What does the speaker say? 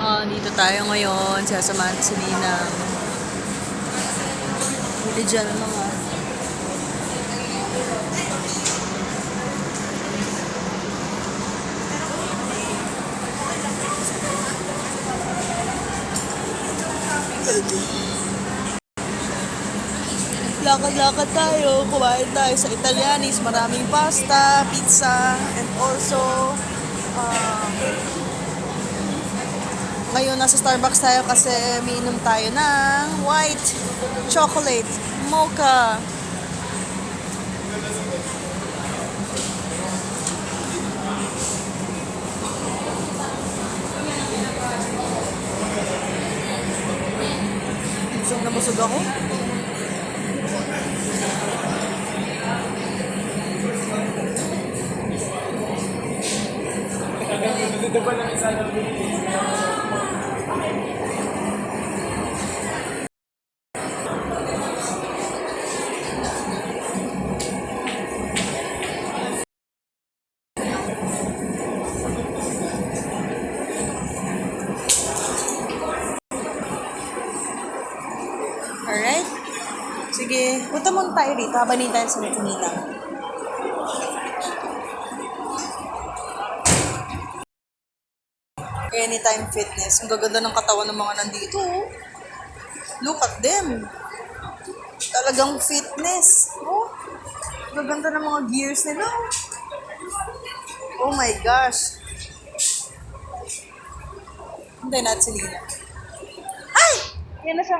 Dito tayo ngayon. Sasamahan si Ninang. Hindi dyan ang mga. Lakad-lakad tayo. Kumain tayo sa Italianis. Maraming pasta, pizza, and also ngayon nasa Starbucks tayo kasi umiinom tayo ng white chocolate mocha. Busog na busog ako. Alright? Sige, punta muna tayo rito habang hindi tayo sa Manila. Anytime Fitness. Ang gaganda ng katawan ng mga nandito. Oh. Look at them. Talagang fitness. Oh. Ang gaganda ng mga gears nila. Oh my gosh. Hindi natin si Lina. Ay! Yan na siya.